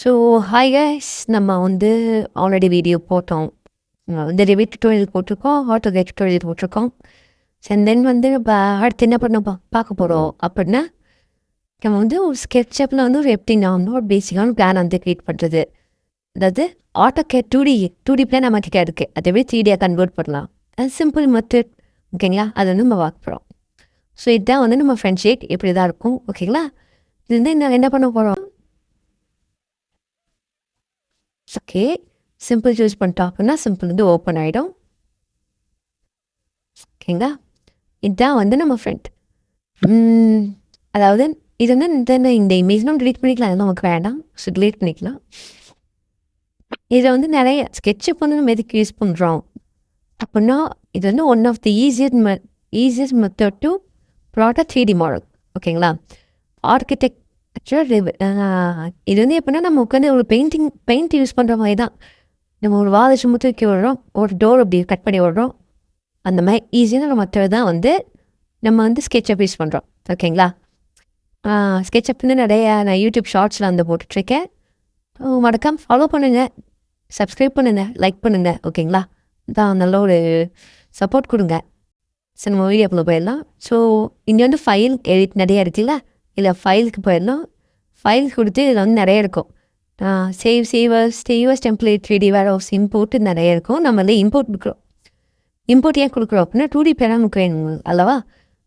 So hi guys, நம்ம வந்து already video போட்டோம். இந்த ரிவ்யூ டுட்டோரியல் போட்டிருக்கோம், ஹாட் டு கெட் டுட்டோரியல் போட்டிருக்கோம். அண்ட் தென் வந்து இப்போ அடுத்து என்ன பண்ண பார்க்க போகிறோம் அப்படின்னா, நம்ம வந்து ஒரு ஸ்கெட்சப்பில் வந்து ஒரு எப்படின்னா வந்து ஒரு பேசிக்கான பிளான் வந்து க்ரியேட் பண்ணுறது. அதாவது ஆட்டோகேட் டூ டி பிளான் நம்மக்கிட்ட இருக்குது, அதை எப்படி 3D கன்வெர்ட் பண்ணலாம். அது சிம்பிள் மெத்தட். ஓகேங்களா, அது வந்து நம்ம பார்க்க போகிறோம். ஸோ இதுதான் வந்து நம்ம ஃப்ரெண்ட் ஷீட் இப்படி தான் இருக்கும். ஓகேங்களா, இது வந்து என்ன பண்ண போகிறோம். ஓகே, சிம்பிள் சூஸ் பண்ணிட்டோம் அப்படின்னா சிம்பிள் வந்து ஓப்பன் ஆகிடும். ஓகேங்களா, இதுதான் வந்து நம்ம ஃப்ரெண்ட். அதாவது இது வந்து இந்த இமேஜ் நம்ம டிலீட் பண்ணிக்கலாம், அது நமக்கு வேண்டாம். ஸோ டிலீட் பண்ணிக்கலாம். இதில் வந்து நிறைய ஸ்கெட்சப் வந்து நம்ம எதுக்கு யூஸ் பண்ணுறோம் அப்படின்னா, இது வந்து one of the easiest method to plot a 3D model. ஓகேங்களா, ஆர்கிடெக்சர் இது வந்து எப்படின்னா நம்ம உட்காந்து ஒரு பெயிண்ட் யூஸ் பண்ணுற மாதிரி தான். நம்ம ஒரு வாழை சும்மா தூக்கி விடுறோம், ஒரு டோர் அப்படி கட் பண்ணி விடுறோம். அந்த மாதிரி ஈஸியான மெத்தட் தான் வந்து நம்ம வந்து ஸ்கெட்சப் யூஸ் பண்ணுறோம். ஓகேங்களா, ஸ்கெட்சப் வந்து நிறைய நான் யூடியூப் ஷார்ட்ஸில் வந்து போட்டுட்ருக்கேன். மறக்காம ஃபாலோ பண்ணுங்கள், சப்ஸ்கிரைப் பண்ணுங்கள், லைக் பண்ணுங்கள். ஓகேங்களா, தான் நல்ல ஒரு சப்போர்ட் கொடுங்க. சரி, நம்ம வீடியோக்குள்ளே போயிடலாம். ஸோ இங்கே வந்து ஃபைல் எடிட் நிறைய இருக்குல்ல, இல்லை ஃபைலுக்கு போயிடலாம். ஃபைல் கொடுத்து இதில் வந்து நிறைய இருக்கும். Savers template 3D warehouse import நிறைய இருக்கும். நம்ம வந்து இம்போர்ட் கொடுக்குறோம். இம்போர்ட் ஏன் கொடுக்குறோம் அப்படின்னா 2D பிளான் நமக்கு வேணும் அல்லவா.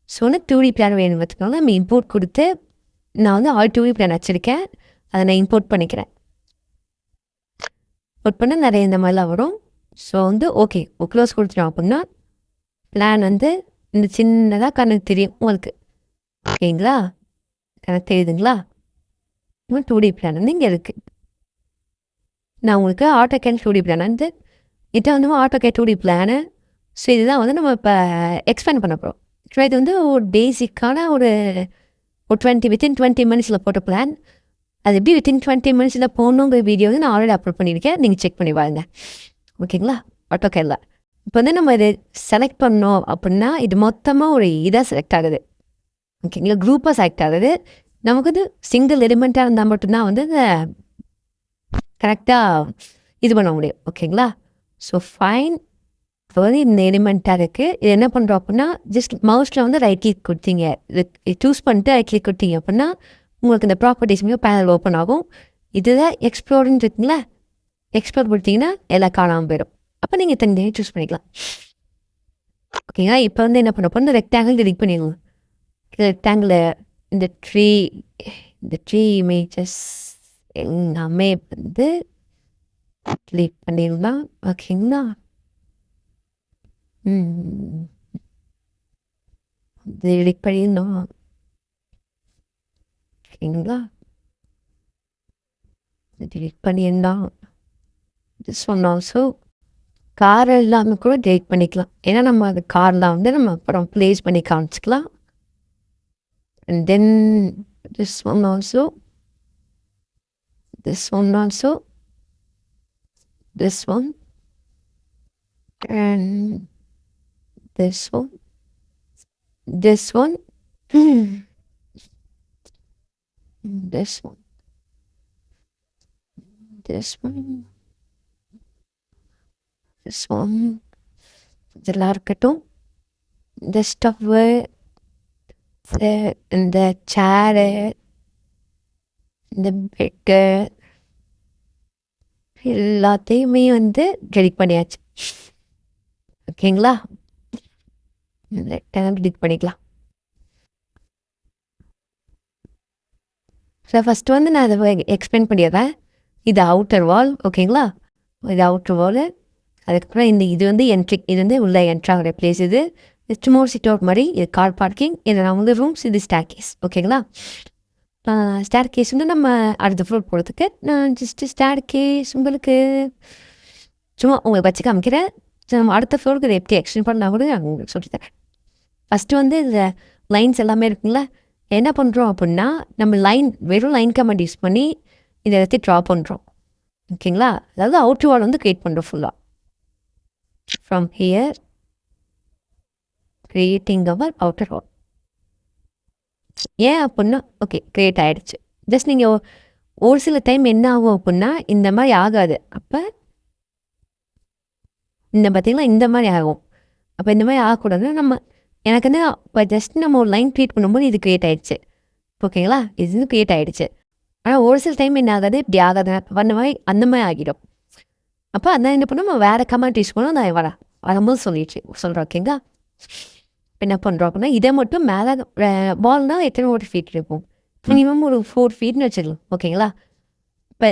ஸோ வந்து 2D பிளான் வேணுங்கிறதுனால நம்ம இம்போர்ட் கொடுத்து, நான் வந்து 2D பிளான் வச்சுருக்கேன், அதை நான் இம்போர்ட் பண்ணிக்கிறேன். இம்போர்ட் பண்ண நிறைய இந்த மாதிரிலாம் வரும். ஸோ வந்து ஓகே க்ளோஸ் கொடுத்துட்டோம் அப்படின்னா பிளான் வந்து இந்த சின்னதாக கணக்கு தெரியும் உங்களுக்கு. ஓகேங்களா, கணக்கு தெரியுதுங்களா. 2D பிளான் வந்து இங்கே இருக்குது. நான் உங்களுக்கு ஆட்டோகேட் 2D பிளான் வந்து இதை வந்து ஆட்டோகேட் 2D பிளானு. ஸோ இதுதான் வந்து நம்ம இப்போ எக்ஸ்பேண்ட் பண்ண போகிறோம். இது வந்து ஒரு பேசிக்கான ஒரு 20 மினிட்ஸில் போட்ட பிளான். அது எப்படி வித்தின் 20 மினிட்ஸில் போகணுங்கிற வீடியோ வந்து நான் ஆல்ரெடி அப்லோட் பண்ணியிருக்கேன், நீங்கள் செக் பண்ணி பாருங்க. ஓகேங்களா, ஆட்டோகேடில் இப்போ வந்து நம்ம இதை செலக்ட் பண்ணோம் அப்படின்னா இது மொத்தமாக ஒரு இதாக செலக்ட் ஆகுது. ஓகேங்களா, குரூப்பாக செலக்ட் ஆகுது. நமக்கு வந்து சிங்கிள் எலிமெண்ட்டாக இருந்தால் மட்டும்தான் வந்து கரெக்டாக இது பண்ண முடியும். ஓகேங்களா, ஸோ ஃபைன். இப்போ வந்து இந்த எலிமெண்ட்டாக இருக்குது. இது என்ன பண்ணுறோம் அப்படின்னா, ஜஸ்ட் மவுஸில் வந்து ரைட் கிளிக் கொடுத்தீங்க, இது சூஸ் பண்ணிட்டு ரைட் கிளிக் கொடுத்தீங்க அப்படின்னா உங்களுக்கு இந்த ப்ராப்பர்ட்டிஸ்மே பேனல் ஓப்பன் ஆகும். இதுதான் எக்ஸ்ப்ளோர்னு இருக்குங்களா, எக்ஸ்ப்ளோர் கொடுத்தீங்கன்னா எல்லாம் காணாமல் போயிடும். அப்போ நீங்கள் தனியாக சூஸ் பண்ணிக்கலாம். ஓகேங்களா, இப்போ வந்து என்ன பண்ண போகிறோம், இந்த ரெக்டாங்கிள் கிளிக் பண்ணிடுங்க. ரெக்டாங்கில் இந்த ட்ரீ இமேஜஸ் எல்லாமே வந்து கிளிக் பண்ணிடலாம். ஓகேங்களா, கிளிக் பண்ணிடணும். ஓகேங்களா, டிலீட் பண்ணியிருந்தோம். திஸ் ஒன் ஆல்சோ கார் எல்லாமே கூட டெலிட் பண்ணிக்கலாம். ஏன்னா நம்ம அது கார்லாம் வந்து நம்ம அப்புறம் ப்ளேஸ் பண்ணி காமிச்சிக்கலாம். And then this one also, this one also, this one, and this one, this one, this one, this one, this one. இதெல்லாம் இருக்கட்டும். இந்த ஸ்டவ்வு, இந்த சேரு, இந்த பெட்டு எல்லாத்தையுமே வந்து டெலிட் பண்ணியாச்சு. ஓகேங்களா, டெலிட் பண்ணிக்கலாம். ஸோ ஃபஸ்ட்டு வந்து நான் அதை எக்ஸ்பிளைன் பண்ணிடுறேன். இது அவுட்டர் வால். ஓகேங்களா, இது அவுட்டர் வாலு. அதுக்கப்புறம் இது வந்து என்ட்ரி, இது வந்து உள்ள என்ட்ராகிற பிளேஸ். இது சும்மா சிட் அவுட் மாதிரி. இது கார் பார்க்கிங். இது நான் வந்து ரூம்ஸ். இது ஸ்டேர் கேஸ். ஓகேங்களா, ஸ்டேர் கேஸ் வந்து நம்ம அடுத்த ஃப்ளோர் போகிறதுக்கு நான் ஜஸ்ட்டு ஸ்டேர் கேஸ் உங்களுக்கு சும்மா உங்களுக்கு வச்சு காமிக்கிறேன். நம்ம அடுத்த ஃப்ளோருக்கு இதை எப்படி எக்ஸ்டெண்ட் பண்ணால் கூட நான் உங்களுக்கு சொல்லித்தரேன். ஃபஸ்ட்டு வந்து இந்த லைன்ஸ் எல்லாமே இருக்குங்களா, என்ன பண்ணுறோம் அப்படின்னா நம்ம வெறும் லைன் கமெண்ட் யூஸ் பண்ணி இதை எல்லாத்தையும் ட்ரா பண்ணுறோம். ஓகேங்களா, அதாவது அவுட்டர் வால் வந்து க்ரியேட் பண்ணுறோம் ஃபுல்லாக. From here creating our outer wall. ஏன் அப்படின்னா ஓகே க்ரியேட் ஆகிடுச்சு. ஜஸ்ட் நீங்கள் ஒரு சில டைம் என்ன ஆகும் அப்படின்னா இந்த மாதிரி ஆகாது. அப்போ இந்த பார்த்தீங்களா இந்த மாதிரி ஆகும். அப்போ இந்த மாதிரி ஆகக்கூடாதுன்னா நம்ம எனக்கு வந்து இப்போ ஜஸ்ட் நம்ம ஒரு லைன் க்ரியேட் பண்ணும்போது இது க்ரியேட் ஆகிடுச்சு. ஓகேங்களா, இது க்ரியேட் ஆகிடுச்சு. ஆனால் ஒரு சில டைம் என்ன ஆகாது, இப்படி ஆகாது, அந்த மாதிரி ஆகிடும். அப்போ அதான் என்ன பண்ணோம், நம்ம வேறு கமெண்ட் யூஸ் பண்ணோம். நான் வரும்போது சொல்கிறேன். ஓகேங்களா, இப்போ என்ன பண்ணுறோம் அப்படின்னா இதை மட்டும் மேலே பால்னால் எத்தனை ஒரு ஃபீட் இருக்கும், மினிமம் ஒரு 4 ஃபீட்னு வச்சுக்கலாம். ஓகேங்களா, இப்போ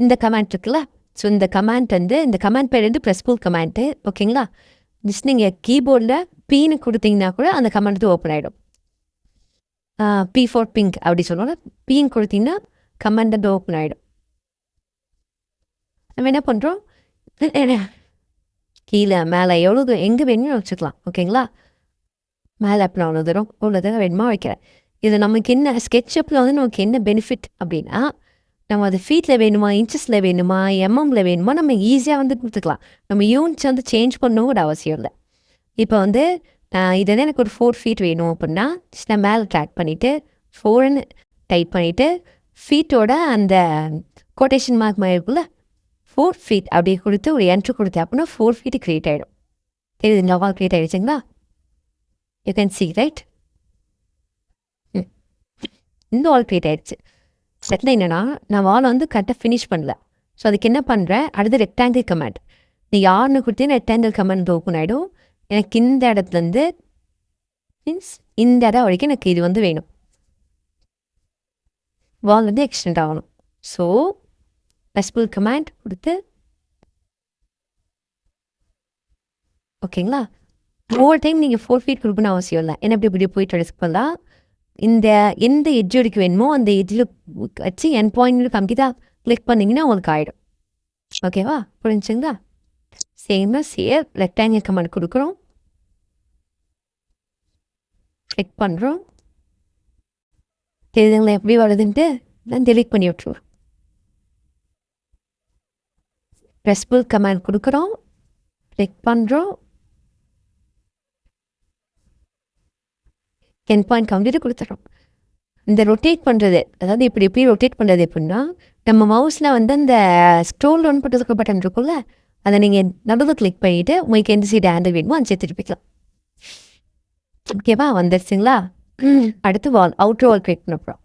இந்த கமெண்ட் இருக்குல்ல, ஸோ இந்த கமெண்ட் வந்து இந்த கமெண்ட் பேர் வந்து ப்ரெஸ் புல் கமெண்ட்டு. ஓகேங்களா, ஜஸ்ட் நீங்கள் கீபோர்டில் பீனு கொடுத்தீங்கன்னா கூட அந்த கமெண்ட் வந்து ஓப்பன் ஆகிடும். பி ஃபார் பிங்க் அப்படி சொல்லுவாங்க. பீன் கொடுத்தீங்கன்னா கமெண்ட் வந்து ஓப்பன் ஆகிடும். நம்ம என்ன பண்ணுறோம், கீழே மேலே எவ்வளோ எங்கே வேணுமோ வச்சுக்கலாம். ஓகேங்களா, மேலே அப்படி நான் அவ்வளோ தூரம் வேணுமா வைக்கிறேன். இது நமக்கு என்ன ஸ்கெட்சப்பில் வந்து நமக்கு என்ன பெனிஃபிட் அப்படின்னா, நம்ம அது ஃபீட்டில் வேணுமா, இன்ச்சஸில் வேணுமா, எம்எம்மில் வேணுமா, நம்ம ஈஸியாக வந்து கொடுத்துக்கலாம். நம்ம யூனிட்ஸ் வந்து சேஞ்ச் பண்ணவும் கூட அவசியம் இல்லை. இப்போ வந்து இதை வந்து எனக்கு ஒரு 4 ஃபீட் வேணும் அப்படின்னா நான் மேலே ட்ராக் பண்ணிவிட்டு 4ன்னு டைப் பண்ணிவிட்டு ஃபீட்டோட அந்த கொட்டேஷன் மார்க் மாதிரி இருக்குல்ல 4 ஃபீட் அப்படியே கொடுத்து ஒரு என்ட்ரு கொடுத்தேன் அப்படின்னா 4 ஃபீட்டு க்ரியேட் ஆகிடும். தெரியுதுங்களா, வால் க்ரியேட் ஆகிடுச்சுங்களா? You can see right. இந்த வால் க்ரியேட் ஆகிடுச்சு. செட்டில் என்னென்னா நான் வாலை வந்து கரெக்டாக ஃபினிஷ் பண்ணல. ஸோ அதுக்கு என்ன பண்ணுறேன், அடுத்து ரெக்டாங்கிள் கமெண்ட் நீ யாருன்னு கொடுத்தீங்க ரெக்டாங்கிள் கமெண்ட் ஓப்பன் ஆகிடும். எனக்கு இந்த இடத்துலேருந்து மீன்ஸ் இந்த இடம் வரைக்கும் எனக்கு இது வந்து வேணும், வால் வந்து எக்ஸ்டெண்ட் ஆகணும். ஸோ ப்ரெஸ் புல் கமெண்ட் கொடுத்து ஓகேங்களா, ஒவ்வொரு டைம் நீங்கள் 4 ஃபீட் கொடுக்கணும்னு அவசியம் இல்லை. என்ன இப்படி போயிட்டு எடுத்துக்கலாம். இந்த எந்த எட்ஜ் வரைக்கும் வேணுமோ அந்த எட்ஜில் வச்சு என் பாயிண்ட் கம்ப்ளீட்டாக கிளிக் பண்ணிங்கன்னா உங்களுக்கு ஆகிடும். ஓகேவா, புரிஞ்சுங்களா? சேமாக சேவ் ரெக்டாங்கிள் கமெண்ட் கொடுக்குறோம், கிளிக் பண்ணுறோம். தெரியுதுங்களா எப்படி வருதுன்ட்டு நான் டெலிட் பண்ணி விட்ருவோம். ப்ரெஸ் புல் கமெண்ட் கொடுக்குறோம், கிளிக் பண்ணுறோம், என் பாயிண்ட் கம்ப்ளீட்டாக கொடுத்துட்றோம். இந்த ரொட்டேட் பண்ணுறது, அதாவது இப்படி ரொட்டேட் பண்ணுறது எப்படின்னா, நம்ம மவுஸில் வந்து அந்த ஸ்க்ரோல் ரன் பண்ணுறதுக்கு பட்டன் இருக்கும்ல, அதை நீங்கள் நடுவில் கிளிக் பண்ணிவிட்டு உங்களுக்கு எந்த சைடு ஹேண்டில் வேணுமோ அந்த சைடு திருப்பிக்கலாம். ஓகேவா, வந்துடுச்சுங்களா? அடுத்து வால் அவுட்ரு வால் க்ரியேட் பண்ண போகிறோம்.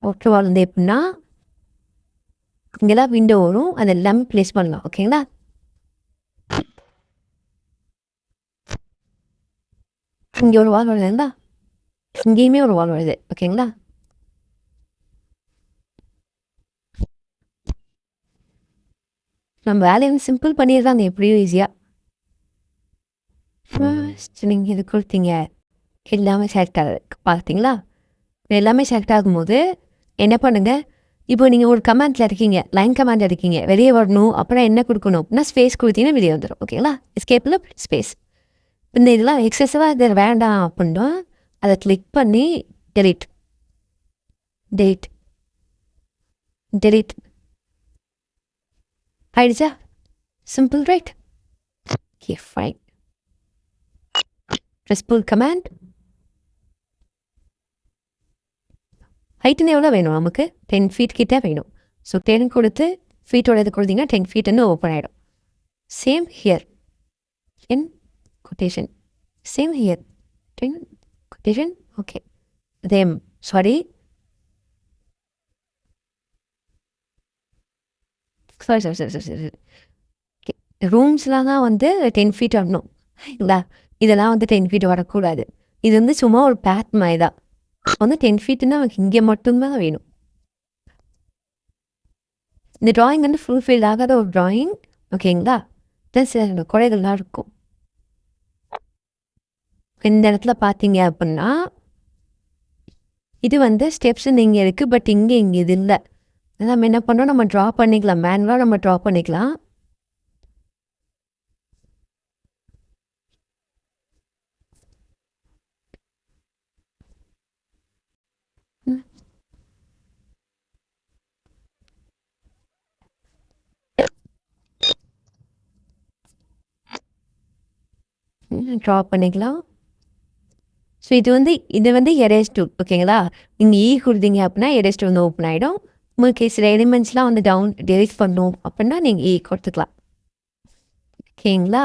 அவுட்ரு வால் வந்து எப்படின்னா இங்கெல்லாம் விண்டோ வரும், அது எல்லாமே ப்ளேஸ் பண்ணலாம். ஓகேங்களா, இங்கே ஒரு வால் வருதுங்களா, இங்கேயுமே ஒரு வால் வருது. ஓகேங்களா, நம்ம வேலையை வந்து சிம்பிள் பண்ணிடுறாங்க எப்படியும் ஈஸியாக. ஃபர்ஸ்ட் நீங்கள் இது கொடுத்தீங்க எல்லாமே செலக்ட் ஆகுது பார்த்தீங்களா, எல்லாமே செலக்ட் ஆகும்போது என்ன பண்ணுங்கள், இப்போ நீங்கள் ஒரு கமெண்டில் இருக்கீங்க, லைன் கமெண்ட் இருக்கீங்க, வெளியே வரணும் அப்புறம் என்ன கொடுக்கணும் அப்படின்னா ஸ்பேஸ் கொடுத்தீங்கன்னா வெளியே வந்துடும். ஓகேங்களா, எஸ்கேப்பில் ஸ்பேஸ். இந்த இதெல்லாம் எக்ஸசிவாக இது வேண்டாம் அப்படின்னா அதை கிளிக் பண்ணி டெலிட் டெலிட் டெலிட் ஆயிடுச்சா, simple right. Okay fine. Press pull command ஹைட்டுன்னு எவ்வளோ வேணும், நமக்கு 10 ஃபீட் கிட்டே வேணும். ஸோ 10 கொடுத்து ஃபீட்டோட இது கொடுத்தீங்கன்னா 10 ஃபீட்டுன்னு ஓப்பன் ஆகிடும். Same here in quotation, same here 10 quotation. okay, them sorry ரூம்ஸ்லாம் தான் வந்து 10 ஃபீட் வரணும் இல்லைங்களா, இதெல்லாம் வந்து 10 ஃபீட் வரக்கூடாது. இது வந்து சும்மா ஒரு பேத் மாதிரி தான் வந்து 10 ஃபீட்டுன்னா நமக்கு இங்கே மட்டும்தான் வேணும். இந்த ட்ராயிங் வந்து ஃபுல்ஃபில் ஆகாத ஒரு ட்ராயிங். ஓகேங்களா, சில குறைகள்லாம் இருக்கும். இந்த இடத்துல பார்த்தீங்க அப்படின்னா இது வந்து ஸ்டெப்ஸ் நீங்கள் இருக்குது, பட் இங்கே இது இல்லை. நம்ம என்ன பண்ணுறோம், நம்ம ட்ரா பண்ணிக்கலாம், மேனுவலாக நம்ம ட்ரா பண்ணிக்கலாம். ட்ரா பண்ணிக்கலாம். ஸோ இது வந்து எரேஸ் டூல். ஓகேங்களா, நீங்கள் கொடுத்தீங்க அப்படின்னா எரேஸ் டூல் வந்து ஓப்பன் ஆகிடும். உங்களுக்கு சில எலிமெண்ட்ஸ்லாம் வந்து டவுன் டெலிட் பண்ணும் அப்படின்னா நீங்கள் கொடுத்துக்கலாம். ஓகேங்களா?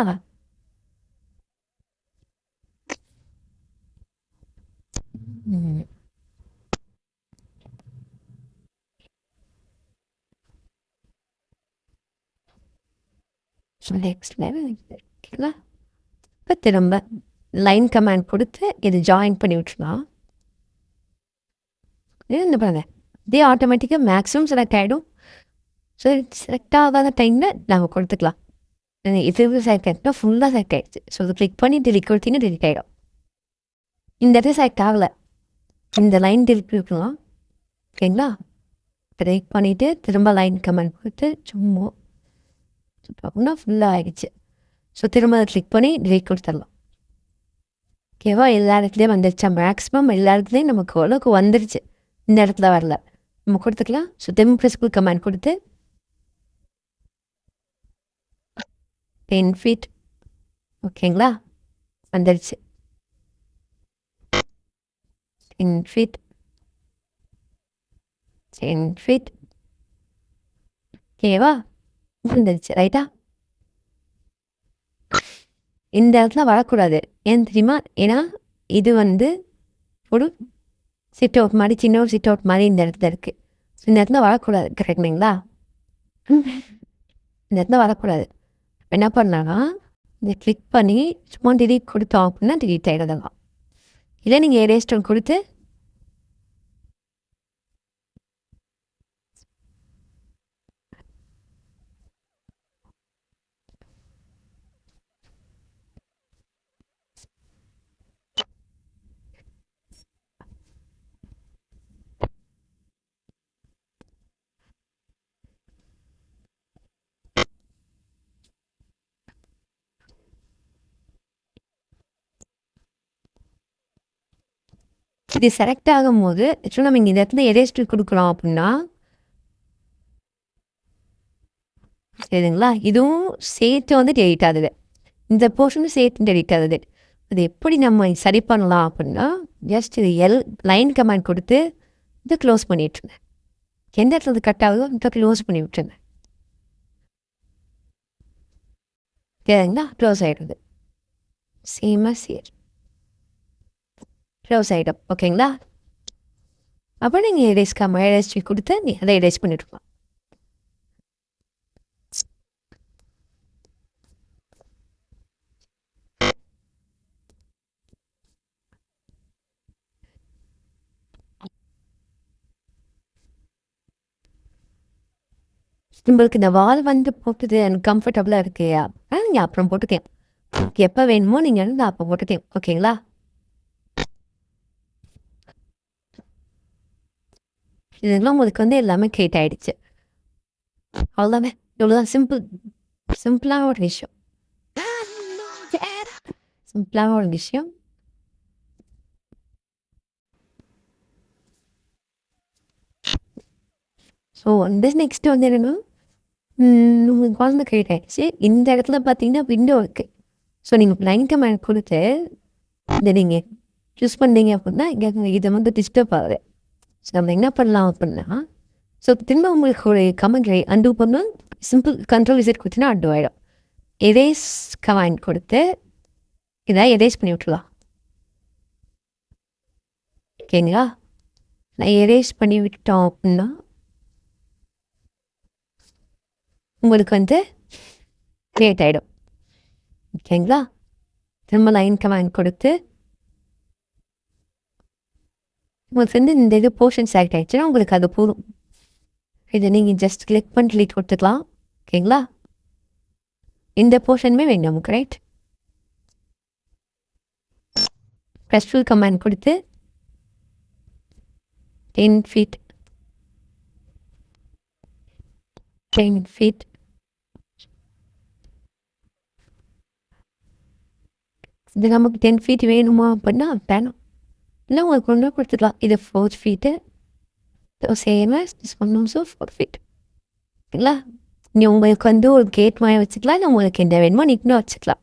நெக்ஸ்ட் லெவல் ஓகேங்களா? இப்போ திரும்ப லைன் கமாண்ட் கொடுத்து இது ஜாயின் பண்ணி விட்டுலாம். இந்த பாருங்க இதே ஆட்டோமேட்டிக்காக மேக்ஸிமம் செலக்ட் ஆகிடும். ஸோ செலக்ட் ஆகாத டைமில் நாங்கள் கொடுத்துக்கலாம். இது செலக்ட் ஆகிட்டா ஃபுல்லாக செலக்ட் ஆகிடுச்சு. ஸோ இது கிளிக் பண்ணி டெலிட் கொடுத்தீங்கன்னா டெலிட் ஆகிடும். இந்த இடத்துல செலக்ட் ஆகலை, இந்த லைன் டெலிட் இருக்கலாம். ஓகேங்களா? டெலிட் பண்ணிவிட்டு திரும்ப லைன் கமெண்ட் கொடுத்து சும்மா அப்படின்னா ஃபுல்லாக ஆகிடுச்சு. ஸோ திரும்ப அதை கிளிக் பண்ணி டெலிட் கொடுத்துடலாம். ஓகேவா? எல்லா இடத்துலையும் வந்துடுச்சா? மேக்ஸிமம் எல்லா இடத்துலையும் நமக்கு ஓரளவுக்கு வந்துடுச்சு. இந்த இடத்துல வரல, நம்ம கொடுத்துக்கலாம். ஸோ திரும்ப ப்ரெஸ்ஃபுல் கமெண்ட் கொடுத்து 10 feet ஓகேங்களா? வந்துடுச்சு. 10 feet 10 feet ஓகேவா? வந்துடுச்சு. ரைட்டா? இந்த இடத்துல வரக்கூடாது. ஏன் தெரியுமா? ஏன்னா இது வந்து ஒரு சிட் அவுட் மாதிரி, சின்ன ஒரு சிட் அவுட் மாதிரி இந்த இடத்துல இருக்குது. ஸோ இந்த இடத்துல வரக்கூடாது. கரெக்டுங்களா? இந்த இடத்துல வரக்கூடாது. என்ன பண்ணலான்னா இதை கிளிக் பண்ணி சும்மா டிலீட் கொடுத்தோம் அப்படின்னா டிலீட் ஆகிடலாம். இல்லை நீங்கள் எரேஸ்டர் கொடுத்து இது செலக்ட் ஆகும்போது ஆக்சுவலாக நம்ம இங்கே இந்த இடத்துல எரேஸ்டர் கொடுக்குறோம் அப்படின்னா சரிங்களா, இதுவும் சேர்த்து வந்து டெலிட் ஆகுது, இந்த போர்ஷனும் சேர்த்து டெலிட் ஆகுது. அது எப்படி நம்ம சரி பண்ணலாம் அப்படின்னா ஜஸ்ட் இது லைன் கமெண்ட் கொடுத்து இதை க்ளோஸ் பண்ணி விட்டுருங்க. எந்த இடத்துல கட் ஆகுதோ இதை க்ளோஸ் பண்ணி விட்டுருங்க. சரிங்களா? க்ளோஸ் ஆகிடுது. சேமாக சரி க்ளோஸ் ஆகிடும். ஓகேங்களா? அப்போ நீங்கள் எரேஸ் கொடுத்து நீ அதை எரேஸ் பண்ணிட்டுருக்கலாம். உங்களுக்கு இந்த வால் வந்து போட்டுது எனக்கு கம்ஃபர்டபுளாக இருக்குயா, நீங்கள் அப்புறம் போட்டுக்கேன். எப்போ வேணுமோ நீங்கள் வந்து அப்போ போட்டுக்கேன். ஓகேங்களா? இதெல்லாம் உங்களுக்கு வந்து எல்லாமே கிரியேட் ஆகிடுச்சு. அவ்வளோதானே, இவ்வளோதான். சிம்பிளான ஒரு விஷயம். சிம்பிளான ஒரு விஷயம். ஸோ வந்து நெக்ஸ்ட்டு வந்து என்னென்னா உங்களுக்கு குழந்தை கிரியேட் ஆகிடுச்சு. இந்த இடத்துல பார்த்தீங்கன்னா விண்டோ இருக்குது. ஸோ நீங்கள் லைன் கமெண்ட் கொடுத்து இதை நீங்கள் சூஸ் பண்ணீங்க அப்படின்னா இங்கே இதை வந்து டிஸ்டர்ப் ஆகுது. ஸோ நம்ம என்ன பண்ணலாம் அப்படின்னா ஸோ திரும்ப உங்களுக்கு ஒரு கமெண்ட்ரை அன்டூ பண்ணால் சிம்பிள் கண்ட்ரோல் விசிட் கொடுத்தீங்கன்னா அன்டூ ஆகிடும். எரேஸ் கமெண்ட் கொடுத்து இதை எரேஸ் பண்ணி விட்டுலாம். ஓகேங்களா? நான் எரேஸ் பண்ணி விட்டோம் அப்படின்னா உங்களுக்கு வந்து கிரியேட் ஆகிடும். ஓகேங்களா? திரும்ப லைன் கமெண்ட் கொடுத்து உங்களுக்கு வந்து இந்த இது போர்ஷன் செலக்ட் ஆகிடுச்சுன்னா உங்களுக்கு அது போதும். இதை நீங்கள் ஜஸ்ட் கிளிக் பண்ணி டிலீட் கொடுத்துக்கலாம். ஓகேங்களா? இந்த போர்ஷனுமே வேணும் நமக்கு. ரைட்? ப்ரெஸ்ஃபுல் கமெண்ட் கொடுத்து 10 feet 10 feet இது நமக்கு 10 feet வேணுமா அப்படின்னா வேணும், இல்லை உங்களுக்கு கொண்டு கொடுத்துக்கலாம். இது 4 feet சேமாக சொன்னோம். ஸோ 4 feet ஓகேங்களா? நீ உங்களுக்கு வந்து ஒரு கேட் மாதிரி வச்சுக்கலாம், இல்லை உங்களுக்கு எந்த வேணுமோ நீங்களும் வச்சுக்கலாம்.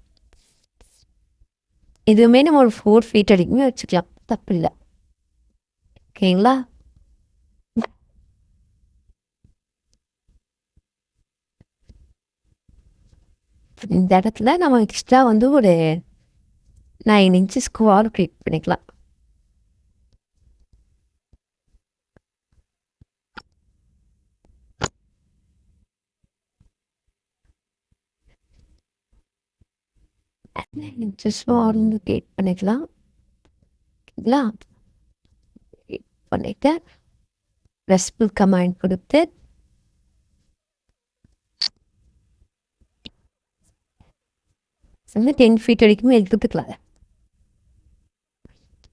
இதுவுமே நம்ம ஒரு 4 feet வரைக்குமே வச்சுக்கலாம், தப்பு இல்லை. ஓகேங்களா? இந்த இடத்துல நம்ம எக்ஸ்ட்ரா வந்து ஒரு 9 இன்ச்சஸ்க்கு வால் க்ரியேட் பண்ணிக்கலாம். இன்ச்சஸ் வால் க்ரியேட் பண்ணிக்கலாம். ஓகேங்களா? பண்ணிட்டு ரெஸ்பிள் கமாண்ட் கொடுத்து வந்து 10 ஃபீட் வரைக்குமே எடுத்துக்கலாம்.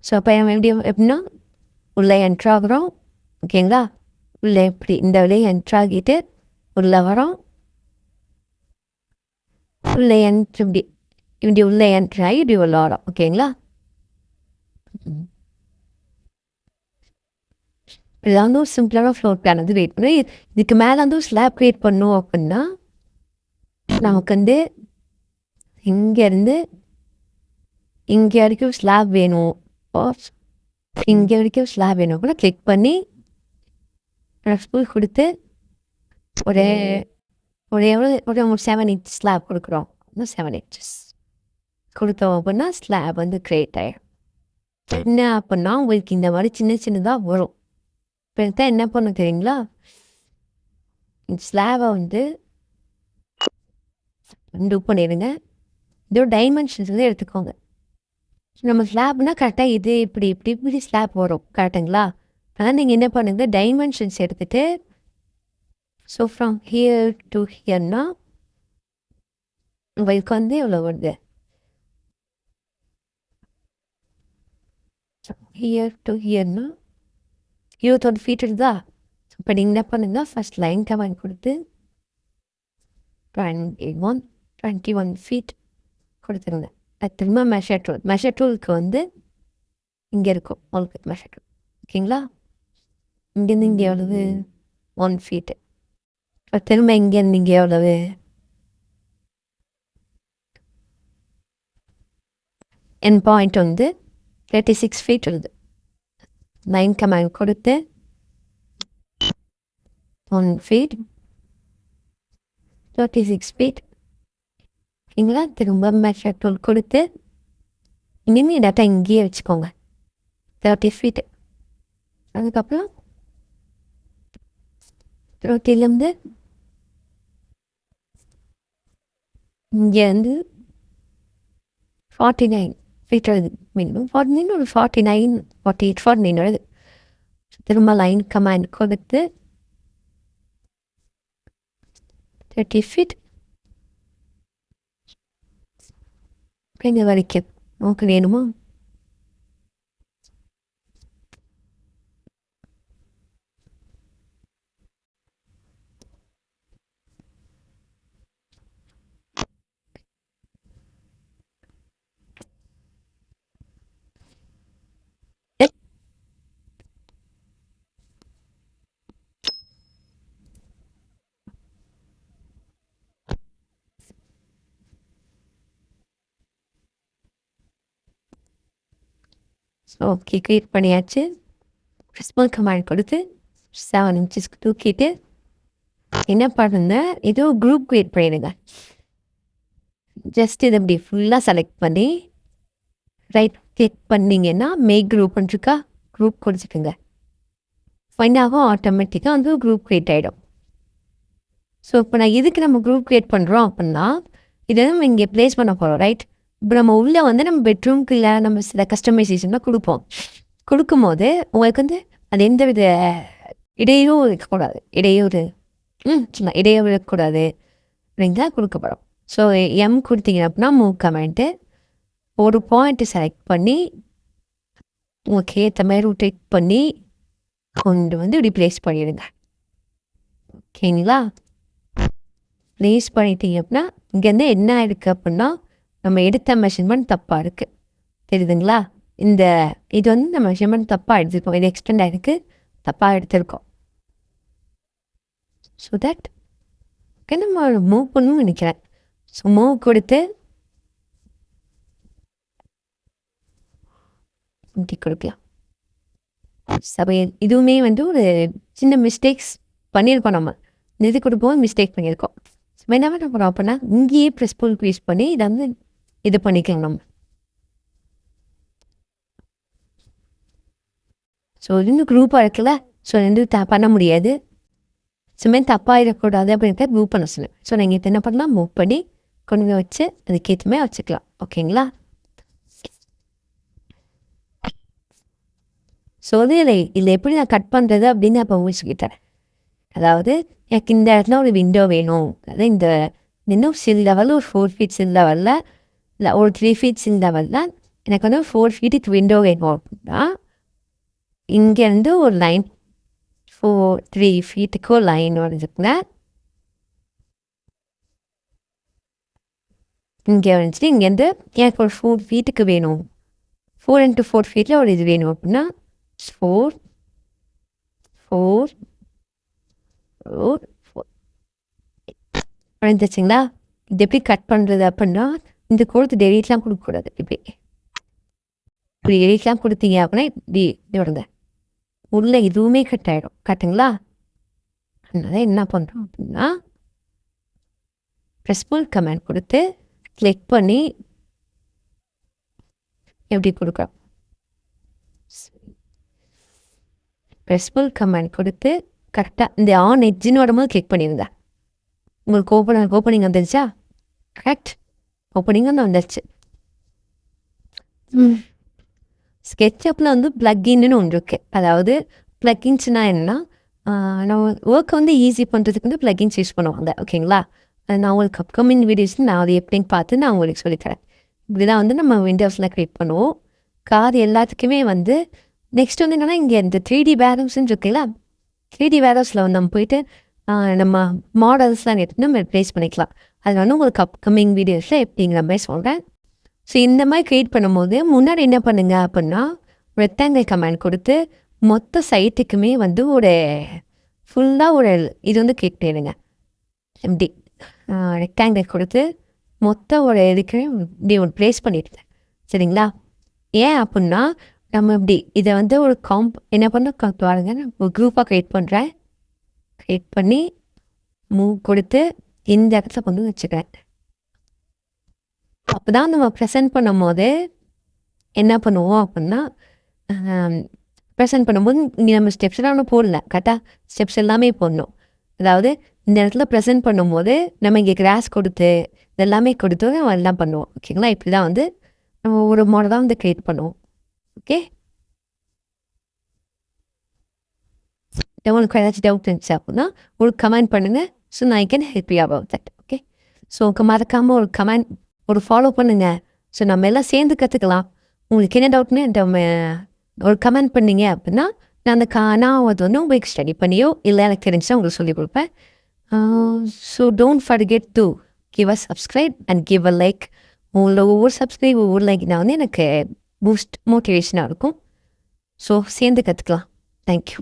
ஸோ அப்போ நம்ம எப்படின்னா உள்ளே என்ட்ராகிறோம். ஓகேங்களா? உள்ளே எப்படி இந்த வழியை என்ட்ராகிட்டு உள்ளே வரோம். உள்ளே இப்படி இப்படி உள்ளே என்ட்ராகி இப்படி உள்ள வரோம். ஓகேங்களா? இதெல்லாம் வந்து ஒரு சிம்பிளான ஃப்ளோர் பிளான் வந்து வெயிட் பண்ணி இதுக்கு மேலே வந்து ஒரு ஸ்லாப் க்ரியேட் பண்ணோம் அப்படின்னா நமக்கு வந்து இங்கேருந்து இங்கே வரைக்கும் ஸ்லாப் வேணும், இங்கே வரைக்கும் ஸ்லாப் வேணும் கூட கிளிக் பண்ணி ஸ்கூல் கொடுத்து ஒரு ஒரு ஒரு 7 இன்ச் ஸ்லாப் கொடுக்குறோம். 7 இன்ச்சஸ் கொடுத்தோம் அப்படின்னா ஸ்லாப் வந்து க்ரியேட் ஆகிடும். என்ன அப்படின்னா உங்களுக்கு இந்த மாதிரி சின்ன சின்னதாக வரும். இப்போ என்ன பண்ண தெரியுங்களா? இந்த ஸ்லாபை வந்து டூ பண்ணிடுங்க. இதோட டைமென்ஷன்ஸ் வந்து எடுத்துக்கோங்க. நம்ம ஸ்லாப்னா கரெக்டாக இது இப்படி இப்படி இப்படி ஸ்லாப் வரும். கரெக்டுங்களா? ஆனால் நீங்கள் என்ன பண்ணுங்க, டைமென்ஷன்ஸ் எடுத்துகிட்டு ஸோ ஃப்ரம் ஹியர் டு ஹியர்னா உங்களுக்கு வந்து எவ்வளோ வருது? ஹியர் டு ஹியர்னா 21 ஃபீட் இருக்குதா? இப்போ நீங்கள் என்ன பண்ணுங்க, ஃபர்ஸ்ட் லைன் கமெண்ட் கொடுத்து 21 ஃபீட் கொடுத்துருங்க. அது திரும்ப மெஷர் டூலுக்கு வந்து இங்கே இருக்கும் உங்களுக்கு மெஷர் டூல். ஓகேங்களா? இங்கேருந்து இங்கே எவ்வளவு? 1 ஃபீட்டு. திரும்ப இங்கேருந்து இங்கே எவ்வளவு? என் பாயிண்ட் வந்து 36 ஃபீட் வருது. லைன் கமெண்ட் கொடுத்து 1 ஃபீட் 36 ஃபீட். ஓகேங்களா? திரும்ப மெஷர் டூல் கொடுத்து இனிமேல் டேட்டா இங்கேயே வச்சுக்கோங்க 30 ஃபீட்டு. அதுக்கப்புறம் 30லேருந்து இங்கேருந்து 49 ஃபீட் வருது. மினிமம் 49 ஒரு 49 48 49 வருது. திரும்ப லைன் கமாண்ட் கொடுத்து 30 ஃபீட் இங்கே வரைக்கும் நமக்கு வேணுமா? ஓகே, க்ரியேட் பண்ணியாச்சு. ரெஸ்பான்ஸ் கமாண்ட் கொடுத்து 7 இன்ச்சஸ்க்கு தூக்கிட்டு என்ன பண்ணுங்க, ஏதோ குரூப் க்ரியேட் பண்ணிடுங்க. ஜஸ்ட் இதை இப்படி ஃபுல்லாக செலக்ட் பண்ணி ரைட் கிளிக் பண்ணிங்கன்னா மேக் குரூப்னு இருக்கா, குரூப் கொடுத்துட்டுங்க. ஃபைன் ஆகும், ஆட்டோமேட்டிக்காக வந்து குரூப் க்ரியேட் ஆகிடும். ஸோ இப்போ நான் இதுக்கு நம்ம குரூப் க்ரியேட் பண்ணுறோம் அப்படின்னா இதை நம்ம இங்கே ப்ளேஸ் பண்ண போகிறோம். ரைட்? இப்போ நம்ம உள்ளே வந்து நம்ம பெட்ரூம்க்கு இல்லை நம்ம சில கஸ்டமைசேஷன்லாம் கொடுப்போம். கொடுக்கும்போது உங்களுக்கு வந்து அது எந்த வித இடையூறும் இருக்கக்கூடாது. இடையூறு இருக்கக்கூடாது அப்படிங்களா கொடுக்கப்படும். ஸோ எம் கொடுத்தீங்க அப்படின்னா மூவ் கமெண்ட்டு ஒரு பாயிண்ட்டு செலக்ட் பண்ணி உங்களுக்கு ஏற்ற மாதிரி ரொட்டேட் பண்ணி கொண்டு வந்து இப்படி ப்ளேஸ் பண்ணிடுங்க. ஓகேங்களா? ப்ளேஸ் பண்ணிட்டீங்க அப்படின்னா இங்கேருந்து என்ன இருக்குது அப்படின்னா நம்ம எடுத்த மெஷர்மெண்ட் தப்பாக இருக்குது. தெரியுதுங்களா? இது வந்து நம்ம மெஷர்மெண்ட் தப்பாக எடுத்துருக்கோம். இது எக்ஸ்டெண்ட் ஆகிருக்கு, தப்பாக எடுத்திருக்கோம். ஸோ தட் ஓகே, நம்ம மூவ் பண்ணணும்னு நினைக்கிறேன். ஸோ மூவ் கொடுத்து இப்படி கொடுக்கலாம். இதுவுமே வந்து ஒரு சின்ன மிஸ்டேக்ஸ் பண்ணியிருக்கோம். நம்ம இது கொடுப்போம் மிஸ்டேக் பண்ணியிருக்கோம். ஸோ என்ன பண்ண போகிறோம் அப்படின்னா இங்கேயே ப்ரெஸ் புல் யூஸ் பண்ணி இதை வந்து இது பண்ணிக்கோங்க நம்ம. ஸோ இன்னும் குரூப்பாக இருக்குல்ல, ஸோ ரெண்டு பண்ண முடியாது. சும்மா தப்பாயிடக்கூடாது அப்படின்ட்டு மூவ் பண்ண சொல்லுவேன். ஸோ நீங்கள் இப்போ என்ன பண்ணலாம், மூவ் பண்ணி கொண்டு வச்சு அதுக்கேற்றமே வச்சுக்கலாம். ஓகேங்களா? ஸோ வந்து இதில் எப்படி நான் கட் பண்ணுறது அப்படின்னு நான் இப்போ ஊசிக்கிட்டேன். அதாவது எனக்கு இந்த இடத்துல ஒரு விண்டோ வேணும், அதாவது இந்த இன்னும் சில் லெவலில் ஒரு 4 feet சில் லெவலில் இல்லை ஒரு 3 feet சில் லெவலில் எனக்கு வந்து 4 feet விண்டோ வேணும் அப்படின்னா இங்கேருந்து ஒரு லைன் 3 feet ஒரு லைன் வரைஞ்சிக்கங்க. இங்கே வந்துட்டு இங்கேருந்து எனக்கு ஒரு 4 feet வேணும், 4 into 4 feet ஒரு இது வேணும் அப்படின்னா 4 4 4 வரைஞ்சிச்சிங்களா? இது எப்படி கட் பண்ணுறது அப்படின்னா இந்த கோடு டெலிட்லாம் கொடுக்கக்கூடாது. இப்படி டெலிட்லாம் கொடுத்தீங்க அப்படின்னா இப்படி வருங்க, உள்ள எதுவுமே கட் ஆகிடும். கட்டுங்களா? அதனால என்ன பண்ணுறோம் அப்படின்னா ப்ரெஸ் புல் கமெண்ட் கொடுத்து கிளிக் பண்ணி எப்படி கொடுக்குறோம், ப்ரெஸ் புல் கமெண்ட் கொடுத்து கரெக்டாக இந்த ஆன் எட்ஜின்னு வரும்போது கிளிக் பண்ணிடுங்க. உங்களுக்கு ஓப்பனிங் வந்துருச்சா? கரெக்ட், ஓப்பனிங் வந்து வந்துருச்சு. ஸ்கெட்சப்பில் வந்து ப்ளக்கின்னு ஒன்று இருக்குது. அதாவது ப்ளக்கின்ஸ்னா என்னன்னா நம்ம ஒர்க்கை வந்து ஈஸி பண்ணுறதுக்கு வந்து ப்ளக்கின்ஸ் யூஸ் பண்ணுவாங்க. ஓகேங்களா? நான் உங்களுக்கு அப்கமிங் வீடியோஸ் நான் அதை எப்படின்னு பார்த்து நான் உங்களுக்கு சொல்லித்தரேன். இப்படி தான் வந்து நம்ம விண்டோஸில் க்ரியேட் பண்ணுவோம். கார் எல்லாத்துக்குமே வந்து நெக்ஸ்ட் வந்து என்னென்னா இங்கே இந்த 3D வேர்ஹவுஸ்ன்னு இருக்குல்ல, 3D வேர்ஹவுஸில் வந்து நம்ம போயிட்டு நம்ம மாடல்ஸ்லாம் எடுத்து நம்ம ரிப்ளேஸ் பண்ணிக்கலாம். அது வந்து உங்களுக்கு அப்கமிங் வீடியோஸில் எப்படிங்கிற மாதிரி சொல்கிறேன். ஸோ இந்த மாதிரி க்ரியேட் பண்ணும்போது முன்னாடி என்ன பண்ணுங்க அப்படின்னா ரெக்டாங்கிள் கமெண்ட் கொடுத்து மொத்த சைட்டுக்குமே வந்து ஒரு ஃபுல்லாக ஒரு இது வந்து க்ரியேட் பண்ணிடுங்க. எப்படி ரெக்டாங்கிள் கொடுத்து மொத்த ஒரு இதுக்கு இப்படி ஒரு ப்ளேஸ் பண்ணிடுங்க. சரிங்களா? ஏன் அப்படின்னா நம்ம இப்படி இதை வந்து ஒரு என்ன பண்ண பாருங்க, நான் ஒரு குரூப்பாக க்ரியேட் பண்ணுறேன். க்ரியேட் பண்ணி மூவ் கொடுத்து இந்த இடத்துல கொண்டு வச்சுக்கிறேன். அப்போ தான் நம்ம ப்ரெசென்ட் பண்ணும் போது என்ன பண்ணுவோம் அப்படின்னா ப்ரெசென்ட் பண்ணும்போது இங்கே நம்ம ஸ்டெப்ஸ் எல்லாம் போடல, கரெக்டாக ஸ்டெப்ஸ் எல்லாமே போடணும். அதாவது இந்த இடத்துல ப்ரெசென்ட் பண்ணும்போது நம்ம இங்கே கிராஸ் கொடுத்து இதெல்லாமே கொடுத்து நம்ம எல்லாம் பண்ணுவோம். ஓகேங்களா? இப்படி தான் வந்து நம்ம ஒரு மாடலாக வந்து க்ரியேட் பண்ணுவோம். ஓகே, உங்களுக்கு ஏதாச்சும் டவுட் இருந்துச்சு அப்படின்னா ஒரு கமெண்ட் பண்ணுங்கள். ஸோ நான் I can help you about that. Okay, so மறக்காமல் ஒரு கமெண்ட் ஒரு ஃபாலோ பண்ணுங்க. ஸோ நம்ம எல்லாம் சேர்ந்து கற்றுக்கலாம். உங்களுக்கு என்ன டவுட்னு ஒரு கமெண்ட் பண்ணீங்க அப்படின்னா நான் நான் அது வந்து உங்களுக்கு ஸ்டடி பண்ணியோ இல்லை எனக்கு தெரிஞ்சுன்னா உங்களுக்கு சொல்லிக் கொடுப்பேன். So don't forget to give a subscribe and give a like. உங்களோட ஒவ்வொரு சப்ஸ்கிரைப் ஒவ்வொரு லைக்னா வந்து எனக்கு பூஸ்ட் மோட்டிவேஷனாக இருக்கும். ஸோ சேர்ந்து கற்றுக்கலாம். தேங்க்யூ.